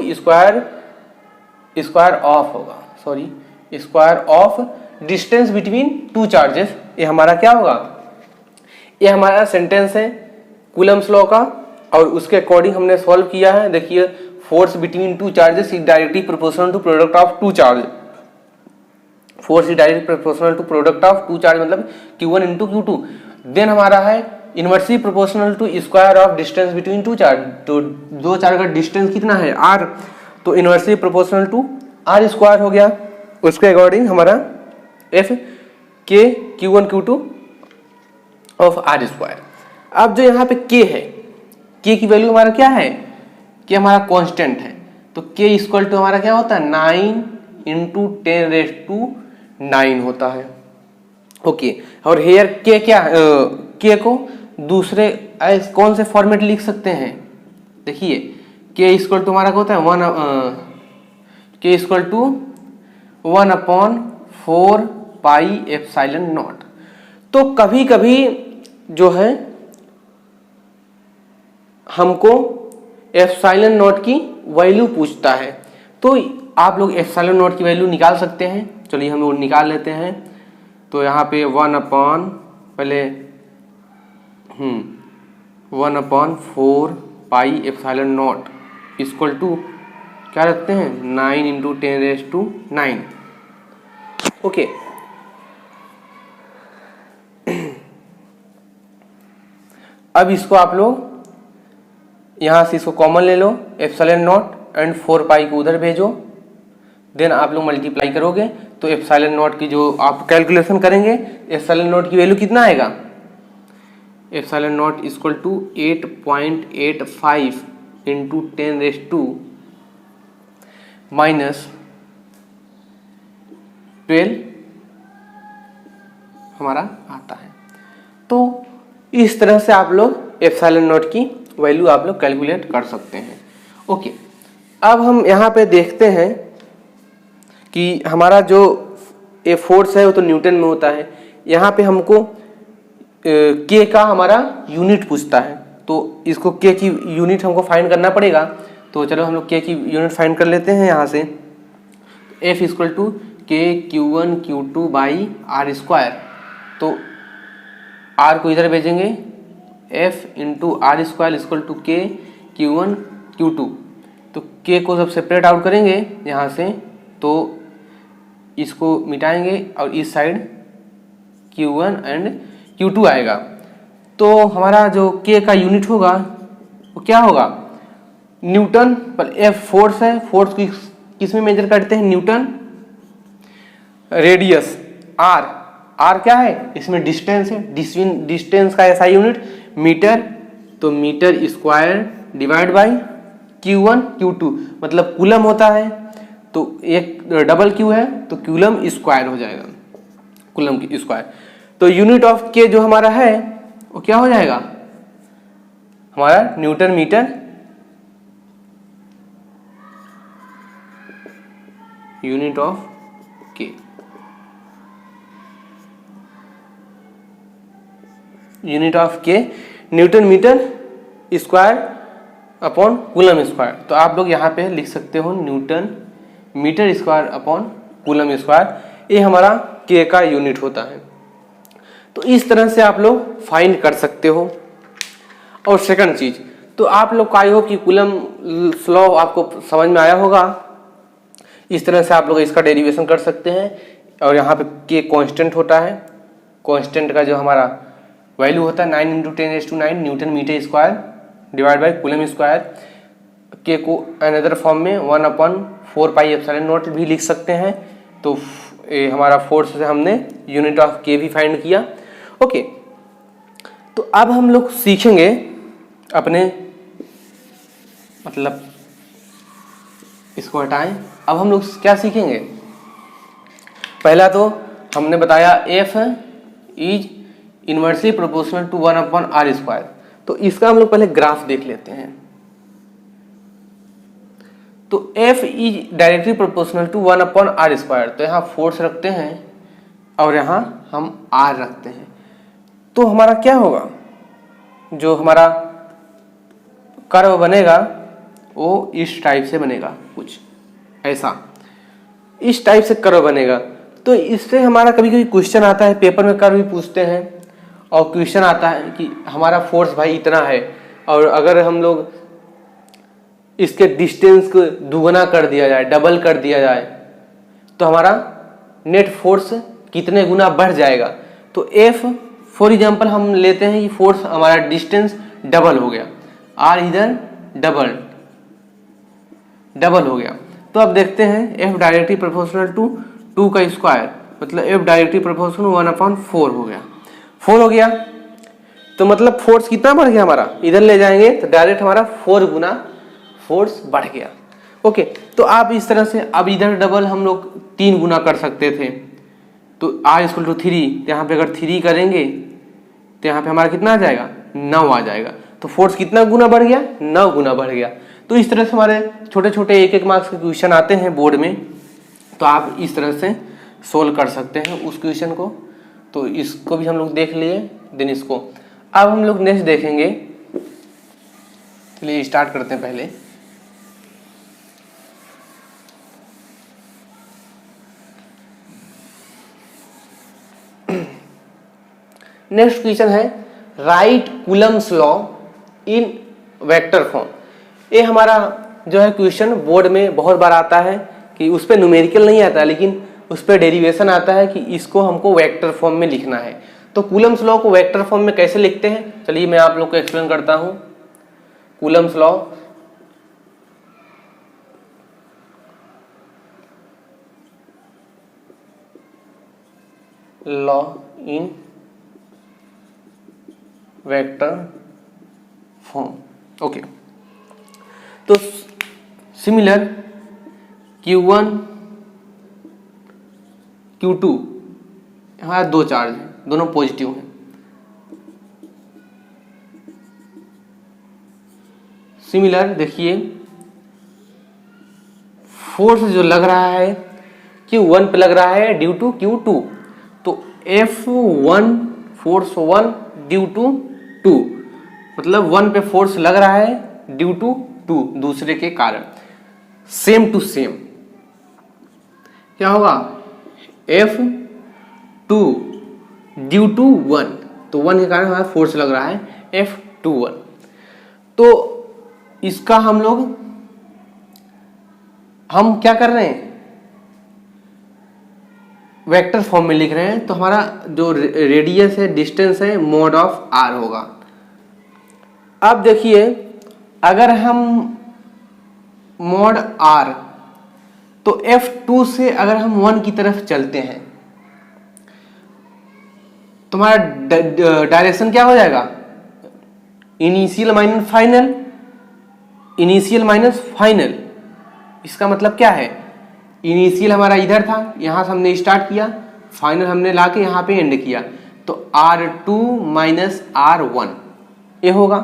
square of होगा, sorry square of distance between two charges. ये हमारा क्या होगा, ये हमारा sentence है Coulomb's law का, और उसके अकॉर्डिंग हमने सॉल्व किया है। देखिए force between two charges is directly proportional to product of two charge. Force is directly proportional to product of two charge मतलब Q1 इंटू Q2। देन हमारा है inversely proportional to square of distance between two charge. तो दो charge का distance कितना है r, तो inversely proportional to r square हो गया। उसके अकॉर्डिंग हमारा F K Q1 Q2 of r square. अब जो यहाँ पे K है, K की वैल्यू हमारा क्या है, K हमारा कांस्टेंट है, तो K इक्वल टू हमारा क्या होता है 9 इंटू 10⁹ होता है। ओके, और हेयर K क्या K को दूसरे कौन से फॉर्मेट लिख सकते हैं, देखिए K इक्वल टू हमारा क्या होता है K equal to 1/4 pi epsilon naught. तो कभी कभी जो है हमको एप्सिलॉन नॉट की वैल्यू पूछता है, तो आप लोग एप्सिलॉन नॉट की वैल्यू निकाल सकते हैं। चलिए हम लोग निकाल लेते हैं। तो यहाँ पे 1/4 pi epsilon naught equal to क्या रखते हैं 9 इंटू 10⁹ ओके। अब इसको आप लोग यहाँ से इसको कॉमन ले लो, एप्सिलॉन नॉट एंड 4 पाई को उधर भेजो, देन आप लोग मल्टीप्लाई करोगे तो एप्सिलॉन नॉट की जो आप कैलकुलेशन करेंगे, एप्सिलॉन नॉट की वैल्यू कितना आएगा, epsilon naught equal to 8.85 into 10⁻² -12 हमारा आता है। तो इस तरह से आप लोग एप्सिलॉन नॉट की वैल्यू आप लोग कैलकुलेट कर सकते हैं। ओके, अब हम यहाँ पे देखते हैं कि हमारा जो ये फोर्स है वो तो न्यूटन में होता है। यहाँ पे हमको के का हमारा यूनिट पूछता है, तो इसको के की यूनिट हमको फाइंड करना पड़ेगा। तो चलो हम लोग के की यूनिट फाइंड कर लेते हैं यहाँ से। F equal to K Q1 Q2 by R square, तो R को इधर भेजेंगे, F into R square equal to K Q1 Q2। तो K को जब सेपरेट आउट करेंगे यहाँ से, तो इसको मिटाएंगे और इस साइड Q1 एंड Q2 आएगा। तो हमारा जो K का यूनिट होगा वो क्या होगा, न्यूटन पर F फोर्स है, फोर्स की किस में मेजर करते हैं, न्यूटन। रेडियस R क्या है, इसमें डिस्टेंस है, डिस्टेंस का ऐसा यूनिट मीटर, तो metre square divide by Q1 Q2 मतलब कूलम होता है, तो एक डबल Q है तो कूलम स्क्वायर हो जाएगा, कूलम की स्क्वायर। तो यूनिट ऑफ K जो हमारा है वो क्या हो जाएगा, हमारा newton metre, unit of K, unit of K newton metre square upon coulomb square. तो आप लोग यहाँ पे लिख सकते हो newton metre square upon coulomb square, ये हमारा K का यूनिट होता है। तो इस तरह से आप लोग फाइंड कर सकते हो। और सेकंड चीज, तो आप लोग का आई होप कि कूलम लॉ आपको समझ में आया होगा। इस तरह से आप लोग इसका डेरिवेशन कर सकते हैं। और यहाँ पे K कांस्टेंट होता है, कांस्टेंट का जो हमारा वैल्यू होता है 9 into 10⁹ newton metre square divide by coulomb square. K को अनदर फॉर्म में 1/4 पाई एप्सिलॉन नॉट भी लिख सकते हैं। तो ये हमारा फोर्स से हमने यूनिट ऑफ K भी फाइंड किया। ओके, तो अब हम लोग सीखेंगे अपने, मतलब इसको हटाएं, अब हम लोग क्या सीखेंगे। पहला तो हमने बताया F is inversely proportional to 1/r square. तो इसका हम लोग पहले ग्राफ देख लेते हैं। तो F is directly proportional to 1/r square, तो यहाँ फोर्स रखते हैं और यहाँ हम R रखते हैं। तो हमारा क्या होगा, जो हमारा कर्व बनेगा वो इस टाइप से बनेगा, कुछ ऐसा, इस टाइप से कर्व बनेगा। तो इससे हमारा कभी कभी क्वेश्चन आता है, पेपर में कर्व भी पूछते हैं, और क्वेश्चन आता है कि हमारा फोर्स भाई इतना है, और अगर हम लोग इसके डिस्टेंस को दुगना कर दिया जाए, डबल कर दिया जाए, तो हमारा नेट फोर्स कितने गुना बढ़ जाएगा। तो F फॉर एग्जाम्पल हम लेते हैं कि फोर्स हमारा डिस्टेंस डबल हो गया, R इधर डबल हो गया। तो अब देखते हैं F डायरेक्टली प्रोपोर्शनल टू 2 का स्क्वायर, मतलब F डायरेक्टली प्रोपोर्शनल 1/4 हो गया, 4 हो गया। तो मतलब फोर्स कितना बढ़ गया हमारा, इधर ले जाएंगे तो डायरेक्ट हमारा 4 गुना फोर्स बढ़ गया। ओके, तो आप इस तरह से, अब इधर डबल हम लोग 3 गुना कर सकते थे, तो R=3, यहाँ पे अगर 3 करेंगे तो यहाँ पे हमारा कितना आ जाएगा, 9 आ जाएगा। तो फोर्स कितना गुना बढ़ गया, 9 गुना बढ़ गया। तो इस तरह से हमारे छोटे छोटे 1-1 मार्क्स के क्वेश्चन आते हैं बोर्ड में, तो आप इस तरह से सोल्व कर सकते हैं उस क्वेश्चन को। तो इसको भी हम लोग देख लिए, देन इसको अब हम लोग नेक्स्ट देखेंगे। चलिए स्टार्ट करते हैं पहले। नेक्स्ट क्वेश्चन है right Coulomb's law in vector form. ये हमारा जो है क्वेश्चन बोर्ड में बहुत बार आता है, कि उस पर न्यूमेरिकल नहीं आता, लेकिन उस पर डेरिवेशन आता है कि इसको हमको वेक्टर फॉर्म में लिखना है। तो कूलम्स लॉ को वेक्टर फॉर्म में कैसे लिखते हैं, चलिए मैं आप लोग को एक्सप्लेन करता हूँ। Coulomb's law in vector form. Okay, तो सिमिलर Q1 Q2 हमारा 2 चार्ज है, दोनों पॉजिटिव हैं। सिमिलर देखिए फोर्स जो लग रहा है Q1 पे लग रहा है ड्यू टू Q2, तो F1 फोर्स 1 ड्यू टू 2, मतलब 1 पे फोर्स लग रहा है ड्यू टू 2, दूसरे के कारण। सेम टू सेम क्या होगा, F2 ड्यू टू 1, तो 1 के कारण हमारा फोर्स लग रहा है F21। तो इसका हम क्या कर रहे हैं, वेक्टर फॉर्म में लिख रहे हैं। तो हमारा जो रेडियस है, डिस्टेंस है, मोड ऑफ R होगा। अब देखिए अगर हम मोड R, तो F2 से अगर हम 1 की तरफ चलते हैं तो हमारा डायरेक्शन क्या हो जाएगा, initial minus final, initial minus final. इसका मतलब क्या है, इनिशियल हमारा इधर था, यहां से हमने स्टार्ट किया, फाइनल हमने लाके यहां पे एंड किया, तो R2 माइनस R1 ये होगा।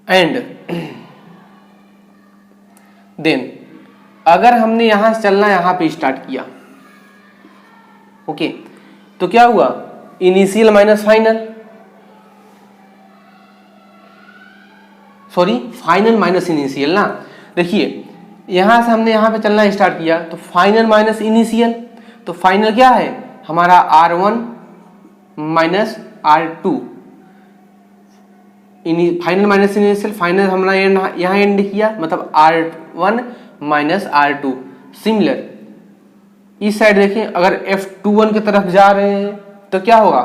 एंड देन अगर हमने यहां से चलना यहां पे स्टार्ट किया, ओके, तो क्या हुआ, initial minus final, sorry final minus initial ना। देखिए यहां से हमने यहां पे चलना स्टार्ट किया, तो फाइनल माइनस इनिशियल, तो फाइनल क्या है हमारा R1 minus R2, final minus initial, final हमने यहाँ एंड किया, मतलब R1 माइनस R2। सिमिलर इस साइड देखें, अगर F21 की तरफ जा रहे हैं तो क्या होगा,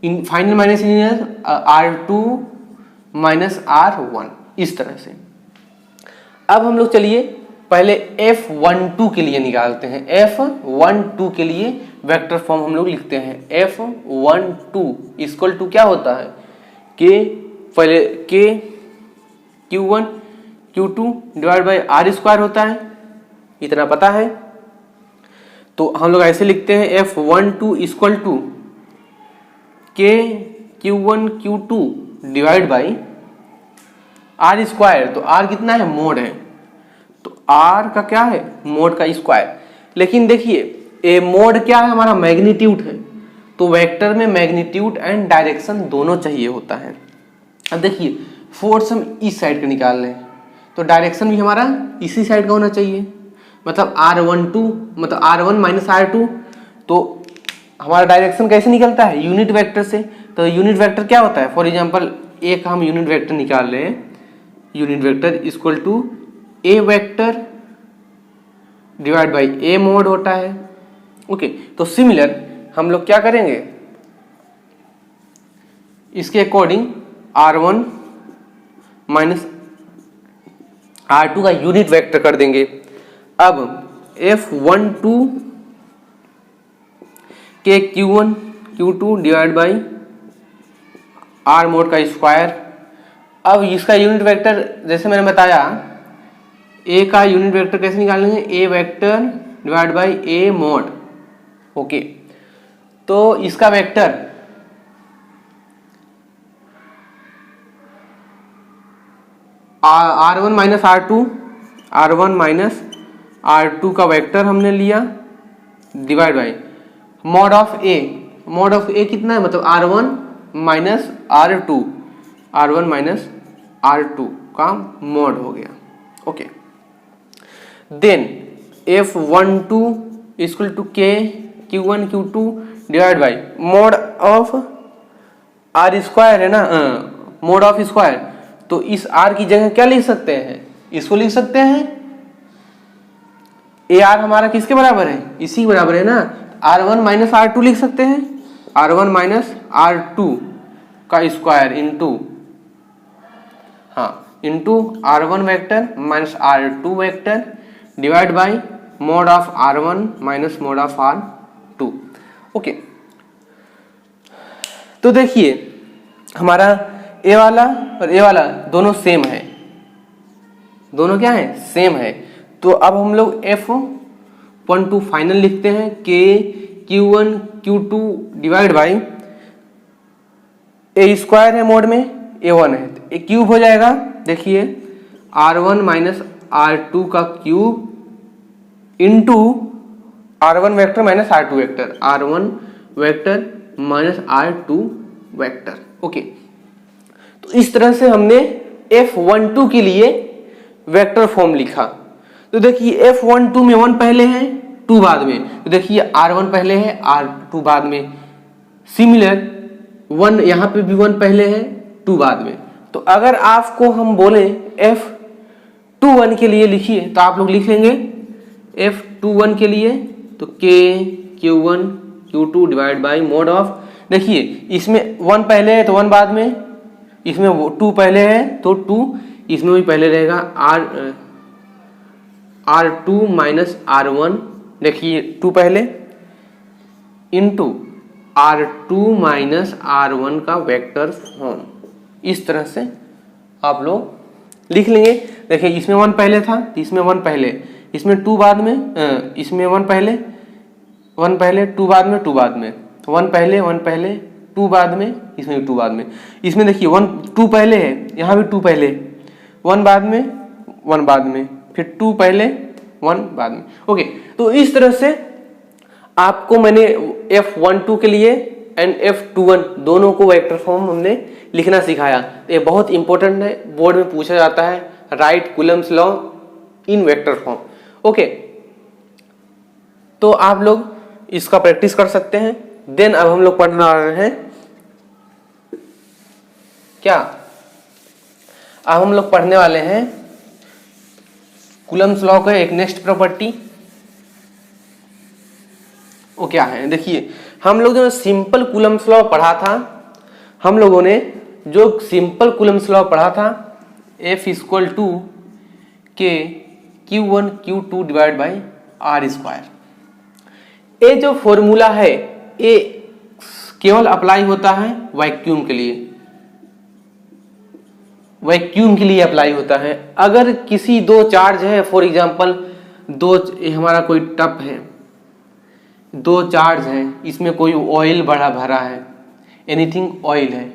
final minus initial R2 minus R1, इस तरह से। अब हम लोग चलिए पहले F12 के लिए निकालते हैं। F12 के लिए वेक्टर फॉर्म हम लोग लिखते हैं। F12 इक्वल टू क्या होता है, K, पहले K Q1 Q2 divide by R square होता है, इतना पता है। तो हम लोग ऐसे लिखते हैं F12 equal to K Q1 Q2 divide by R square. तो R कितना है, मोड है, तो R का क्या है, मोड का स्क्वायर। लेकिन देखिए ये मोड क्या है, हमारा मैग्नीट्यूड है, तो वेक्टर में मैग्नीट्यूड एंड डायरेक्शन दोनों चाहिए होता है। अब देखिए फोर्स हम इस साइड का निकाल रहे हैं तो डायरेक्शन भी हमारा इसी साइड का होना चाहिए, मतलब R12 मतलब R1 माइनस R2। तो हमारा डायरेक्शन कैसे निकलता है? यूनिट वेक्टर से। तो यूनिट वेक्टर क्या होता है? फॉर एग्जांपल एक हम यूनिट वेक्टर निकाल रहे हैं, unit vector equal to A vector divide by A mod होता है। ओके, तो सिमिलर हम लोग क्या करेंगे, इसके अकॉर्डिंग R1 माइनस R2 का यूनिट वेक्टर कर देंगे। अब F12 के Q1 Q2 divide by R mode का स्क्वायर। अब इसका यूनिट वेक्टर जैसे मैंने बताया, ए का यूनिट वेक्टर कैसे निकालेंगे? A vector divide by A mod. Okay, तो इसका vector R1 minus R2, R1 minus R2 का वेक्टर हमने लिया divide by mod of A. Mod of A कितना है? मतलब R1 minus R2, R1 minus R2 का मॉड हो गया। Okay, then F12 equal to K Q1 Q2 divide by mod of R square है ना, मॉड ऑफ स्क्वायर। तो इस R की जगह क्या लिख सकते हैं? इसको लिख सकते हैं ए आर हमारा किसके बराबर है? इसी के बराबर है ना, R1 माइनस R2 लिख सकते हैं, R1 माइनस R2 का स्क्वायर इंटू, हाँ, into R1 vector minus R2 vector divide by mode of R1 minus mode of R2। Okay, तो देखिए हमारा ए वाला और ए वाला दोनों सेम है, दोनों क्या है? सेम है। तो अब हम लोग F12 फाइनल लिखते हैं K Q1 Q2 divide by A square है मोड में, A1 है तो ए क्यूब हो जाएगा। देखिए R1 माइनस R2 का cube into R1 vector minus R2 vector, R1 vector minus R2 vector. Okay, तो इस तरह से हमने F12 के लिए वेक्टर फॉर्म लिखा। तो देखिए F12 में 1 पहले है 2 बाद में, तो देखिए R1 पहले है R2 बाद में। सिमिलर 1 यहाँ पे भी 1 पहले है 2 बाद में। तो अगर आपको हम बोले F21 के लिए लिखिए तो आप लोग लिख लेंगे F21 के लिए तो K Q1 Q2 divide by mode of, देखिए इसमें 1 पहले है तो 1 बाद में, इसमें 2 पहले है तो 2, इसमें भी पहले रहेगा R2 माइनस R1, देखिए 2 पहले इंटू R2 माइनस R1 का वेक्टर फॉर्म। इस तरह से आप लोग लिख लेंगे। देखिए इसमें 1 पहले था तो इसमें 1 पहले, इसमें 2 बाद में, इसमें 1 पहले 1 पहले 2 बाद में 2 बाद में, 1 पहले 1 पहले 2 बाद में, इसमें भी 2 बाद में। इसमें देखिए 2 पहले है, यहाँ भी 2 पहले, 1 बाद में 1 बाद में, फिर 2 पहले 1 बाद में। ओके, तो इस तरह से आपको मैंने F12 के लिए एंड F21 दोनों को वेक्टर फॉर्म हमने लिखना सिखाया। ये बहुत इंपॉर्टेंट है, बोर्ड में पूछा जाता है, right Coulomb's law in vector form. Okay, तो आप लोग इसका प्रैक्टिस कर सकते हैं। देन अब हम लोग पढ़ने वाले हैं क्या, अब हम लोग पढ़ने वाले हैं कूलम्स लॉ का एक नेक्स्ट प्रॉपर्टी। वो क्या है? देखिए हम लोग जो सिंपल कूलम्स लॉ पढ़ा था, हम लोगों ने जो सिंपल कूलम्स लॉ पढ़ा था F equal to K Q1 Q2 divide by R square, ये जो फॉर्मूला है ये केवल अप्लाई होता है वैक्यूम के लिए, वैक्यूम के लिए अप्लाई होता है। अगर किसी 2 चार्ज है, फॉर एग्जांपल 2, हमारा कोई टब है, 2 चार्ज है, इसमें कोई ऑयल बड़ा भरा है, एनीथिंग ऑयल है,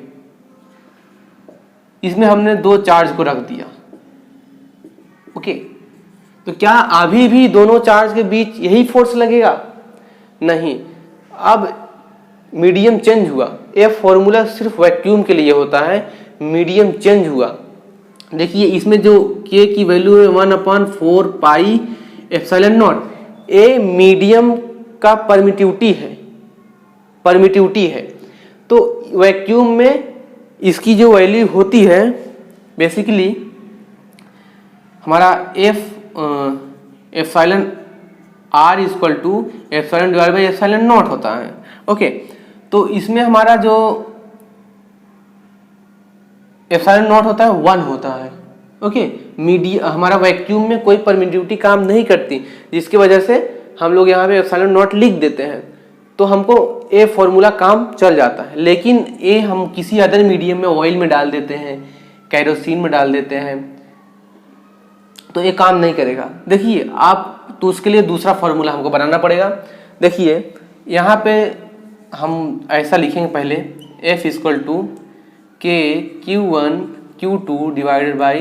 इसमें हमने 2 चार्ज को रख दिया। ओके, तो क्या अभी भी दोनों चार्ज के बीच यही फोर्स लगेगा? नहीं। अब मीडियम चेंज हुआ, ये फॉर्मूला सिर्फ वैक्यूम के लिए होता है, मीडियम चेंज हुआ। देखिए इसमें जो के की वैल्यू है 1/4 पाई एप्सिलॉन नॉट, ये मीडियम का परमिटिविटी है। तो वैक्यूम में इसकी जो वैल्यू होती है बेसिकली हमारा epsilon R equal to epsilon divide by epsilon naught होता है। ओके, तो इसमें हमारा जो एप्सिलॉन नॉट होता है 1 होता है। ओके, हमारा वैक्यूम में कोई परमिटिविटी काम नहीं करती, जिसकी वजह से हम लोग यहाँ पे एप्सिलॉन नॉट लिख देते हैं, तो हमको ये फॉर्मूला काम चल जाता है। लेकिन ये हम किसी अदर मीडियम में ऑयल में डाल देते हैं, कैरोसिन में डाल देते हैं, तो ये काम नहीं करेगा। देखिए आप, तो उसके लिए दूसरा फॉर्मूला हमको बनाना पड़ेगा। देखिए यहाँ पे हम ऐसा लिखेंगे पहले, F equal to K Q1 Q2 divided by,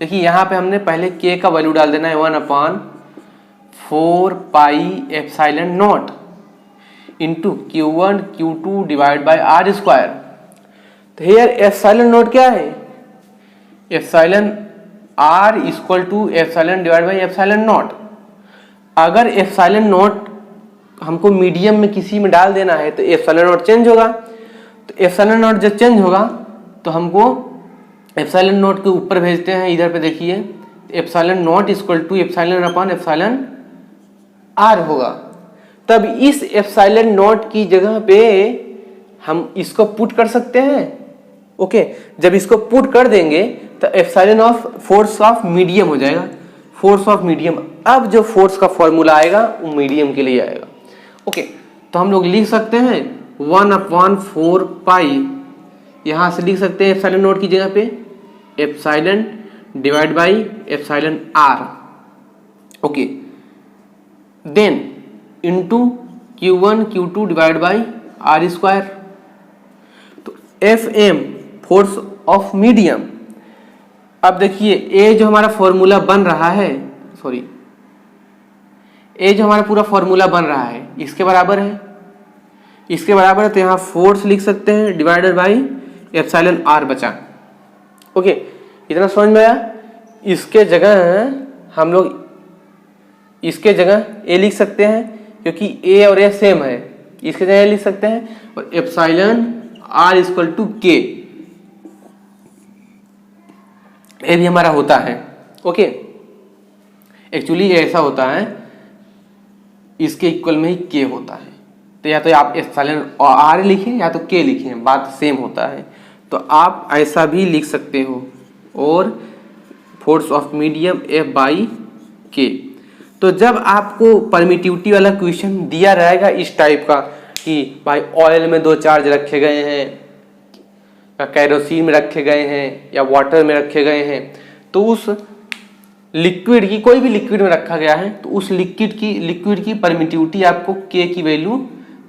देखिए यहाँ पे हमने पहले K का वैल्यू डाल देना है 1/4 pi epsilon naught into Q1 Q2 divide by R square. तो हियर एप्सिलॉन नॉट क्या है, epsilon R equal to epsilon divide by epsilon naught. अगर एप्सिलॉन नॉट हमको मीडियम में किसी में डाल देना है तो एप्सिलॉन नॉट चेंज होगा। तो एप्सिलॉन नॉट जब चेंज होगा तो हमको एप्सिलॉन नॉट के ऊपर भेजते हैं, इधर पे देखिए epsilon naught equal to epsilon upon epsilon R होगा। तब इस एप्सिलॉन नॉट की जगह पे हम इसको पुट कर सकते हैं। ओके, जब इसको पुट कर देंगे तो epsilon of force of medium हो जाएगा, फोर्स ऑफ मीडियम। अब जो फोर्स का फॉर्मूला आएगा वो मीडियम के लिए आएगा। ओके, तो हम लोग लिख सकते हैं 1/4 पाई, यहां से लिख सकते हैं एप्सिलॉन नॉट की जगह पे epsilon divide by epsilon R. Okay, then into Q1 Q2 divide by R square. तो Fm फोर्स ऑफ मीडियम। अब देखिए ये जो हमारा फॉर्मूला बन रहा है, सॉरी, ये जो हमारा पूरा फॉर्मूला बन रहा है इसके बराबर है, इसके बराबर है। तो यहाँ फोर्स लिख सकते हैं डिवाइडेड बाई एप्सिलॉन आर बचा। ओके, इतना समझ में आया। इसके जगह हम लोग इसके जगह ए लिख सकते हैं, क्योंकि ए और ए सेम है, इसके जगह लिख सकते हैं। और एप्सिलॉन आर इक्वल टू के, ये भी हमारा होता है। ओके, एक्चुअली ऐसा होता है, इसके इक्वल में ही के होता है। तो या तो आप एप्सिलॉन आर लिखें या तो के लिखें, बात सेम होता है। तो आप ऐसा भी लिख सकते हो, और force of medium F by के। तो जब आपको परमिटिविटी वाला क्वेश्चन दिया रहेगा इस टाइप का कि भाई ऑयल में 2 चार्ज रखे गए हैं, या कैरोसिन में रखे गए हैं, या वाटर में रखे गए हैं, तो उस लिक्विड की, कोई भी लिक्विड में रखा गया है, तो उस लिक्विड की परमिटिविटी आपको के की वैल्यू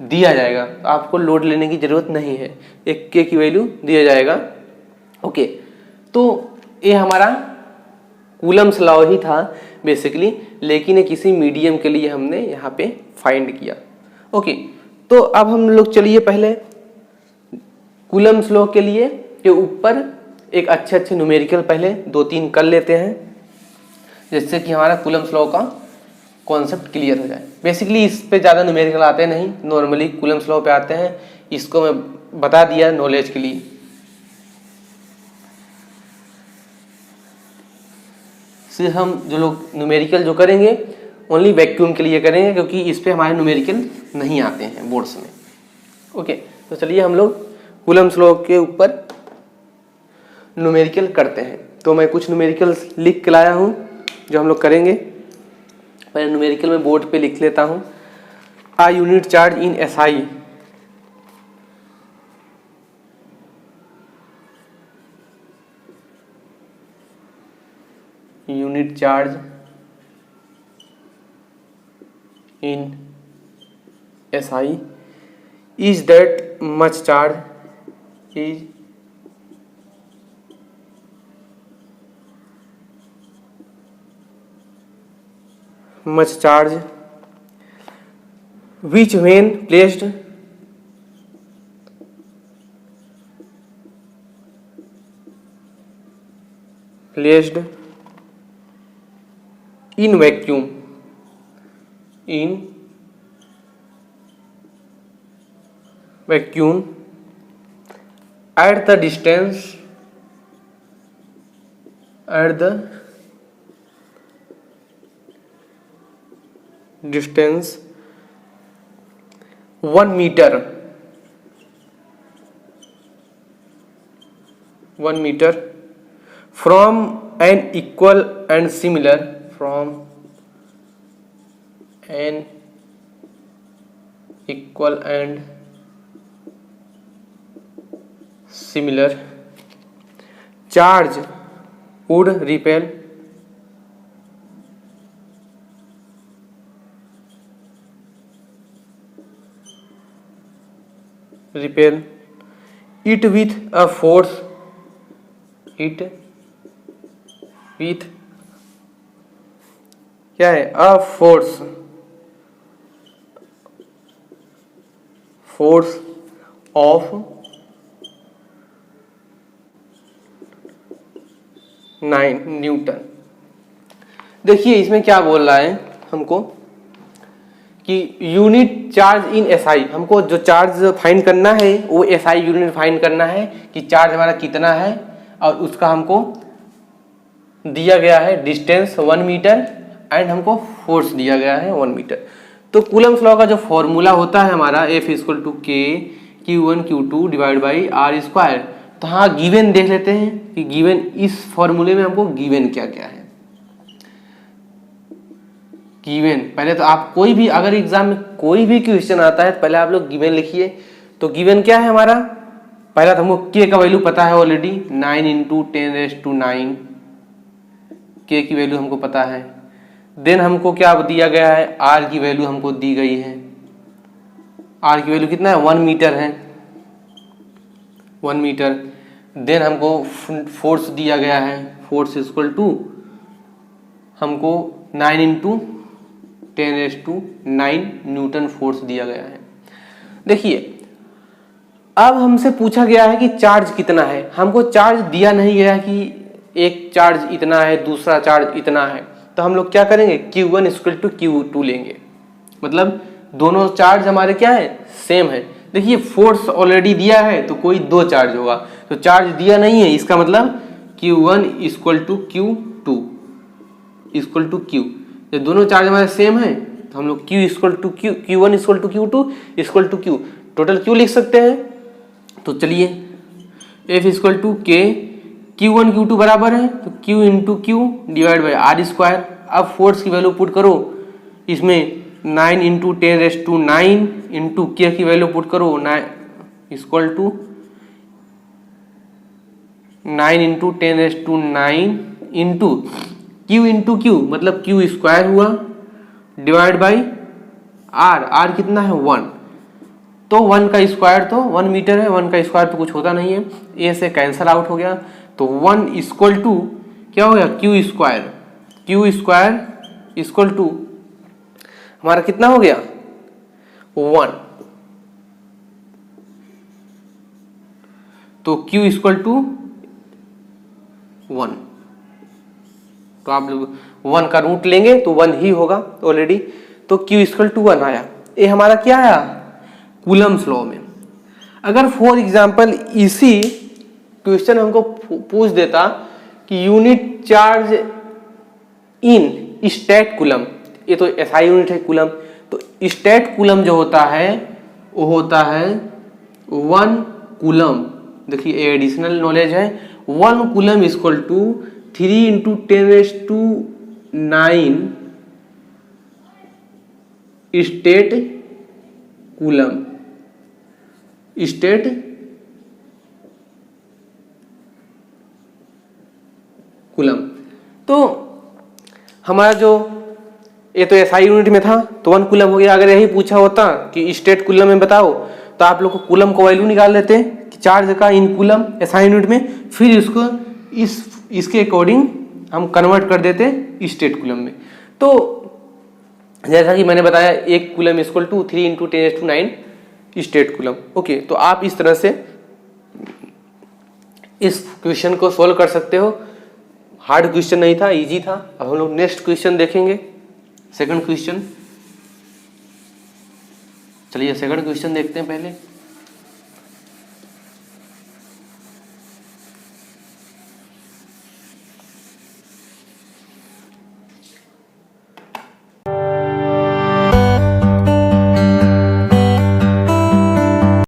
दिया जाएगा। आपको लोड लेने की जरूरत नहीं है, एक के की वैल्यू दिया जाएगा। ओके, तो ये हमारा कूलम्स लॉ ही था बेसिकली, लेकिन ये किसी मीडियम के लिए हमने यहाँ पे फाइंड किया। ओके, तो अब हम लोग चलिए पहले कूलम्स लॉ के लिए के ऊपर एक अच्छे न्यूमेरिकल पहले 2-3 कर लेते हैं, जिससे कि हमारा कूलम्स लॉ का कॉन्सेप्ट क्लियर हो जाए। बेसिकली इस पे ज़्यादा न्यूमेरिकल आते नहीं, नॉर्मली कूलम्स लॉ पे आते हैं। इसको मैं बता दिया नॉलेज के लिए। सिर्फ हम जो लोग न्यूमेरिकल जो करेंगे ओनली वैक्यूम के लिए करेंगे, क्योंकि इस पे हमारे न्यूमेरिकल नहीं आते हैं बोर्ड्स में। ओके, तो चलिए हम लोग कूलम्स लॉ के ऊपर न्यूमेरिकल करते हैं। तो मैं कुछ न्यूमेरिकल लिख के लाया हूँ जो हम लोग करेंगे। पहले न्यूमेरिकल में बोर्ड पे लिख लेता हूँ। a unit charge in SI unit charge in SI is that much charge is which when placed placed in vacuum at the distance 1 meter from an equal and similar charge would repel it with a force क्या है, a force of 9 Newton. देखिए इसमें क्या बोल रहा है हमको कि यूनिट चार्ज इन एसआई, हमको जो चार्ज फाइंड करना है वो एसआई यूनिट फाइंड करना है कि चार्ज हमारा कितना है, और उसका हमको दिया गया है डिस्टेंस 1 मीटर एंड हमको फोर्स दिया गया है 1 मीटर। तो कूलम्स लॉ का जो फॉर्मूला होता है हमारा F = K Q1 Q2 divide by R square. तो हाँ गिवन देख लेते हैं कि गिवन इस फॉर्मूले में हमको गिवन क्या क्या है। गिवन पहले तो आप कोई भी अगर एग्जाम में कोई भी क्वेश्चन आता है पहले आप लोग गिवन लिखिए। तो गिवन क्या है हमारा, पहला तो हमको K का वैल्यू पता है ऑलरेडी 9 × 10⁹ K की वैल्यू हमको पता है। देन हमको क्या दिया गया है, R की वैल्यू हमको दी गई है। R की वैल्यू कितना है, 1 मीटर है, 1 मीटर। देन हमको फोर्स दिया गया है, फोर्स = हमको 9 × 10⁹ न्यूटन फोर्स दिया गया है। देखिए अब हमसे पूछा गया है कि चार्ज कितना है, हमको चार्ज दिया नहीं गया कि एक चार्ज इतना है दूसरा चार्ज इतना है। तो हम लोग क्या करेंगे, Q1 = Q2 लेंगे, मतलब दोनों चार्ज हमारे क्या है, सेम है। देखिए फोर्स ऑलरेडी दिया है तो कोई 2 चार्ज होगा, तो चार्ज दिया नहीं है इसका मतलब Q1 = Q2 जब दोनों चार्ज हमारे सेम है तो हम लोग Q1 = Q2 Q total Q लिख सकते हैं। तो चलिए F = K Q1 Q2 बराबर है तो Q × Q divide by R square. अब फोर्स की वैल्यू पुट करो इसमें 9 × 10⁹ इंटू K की वैल्यू पुट करो 9 = 9 × 10⁹ इंटू Q × Q मतलब Q स्क्वायर हुआ डिवाइड बाई R कितना है 1। तो 1 का स्क्वायर तो 1 मीटर है, 1 का स्क्वायर तो कुछ होता नहीं है, ए से कैंसल आउट हो गया। तो 1 = क्या हो गया, Q स्क्वायर = हमारा कितना हो गया 1। तो Q = 1। तो आप लोग 1 का रूट लेंगे तो 1 ही होगा ऑलरेडी। तो Q = 1 आया। ये हमारा क्या आया, कूलम्स लॉ में। अगर फॉर एग्जांपल इसी क्वेश्चन हमको पूछ देता कि unit charge in state coulomb, ये तो SI यूनिट है कूलम, तो स्टेट कूलम जो होता है वो होता है 1 कूलम। देखिए ये एडिशनल नॉलेज है, 1 coulomb = 3 × 10⁹ state coulomb. State coulomb तो हमारा जो ये तो SI यूनिट में था तो 1 कूलम हो गया। अगर यही पूछा होता कि स्टेट कूलम में बताओ तो आप लोग को कूलम को वैल्यू निकाल लेते कि चार्ज का इन कूलम SI यूनिट में, फिर इसको इसके अकॉर्डिंग हम कन्वर्ट कर देते स्टेट कूलम में। तो जैसा कि मैंने बताया 1 कूलम = 3 × 10⁹ स्टेट कूलम। ओके, तो आप इस तरह से इस क्वेश्चन को सोल्व कर सकते हो। हार्ड क्वेश्चन नहीं था, इजी था। अब हम लोग नेक्स्ट क्वेश्चन देखेंगे, सेकंड क्वेश्चन। चलिए सेकंड क्वेश्चन देखते हैं पहले।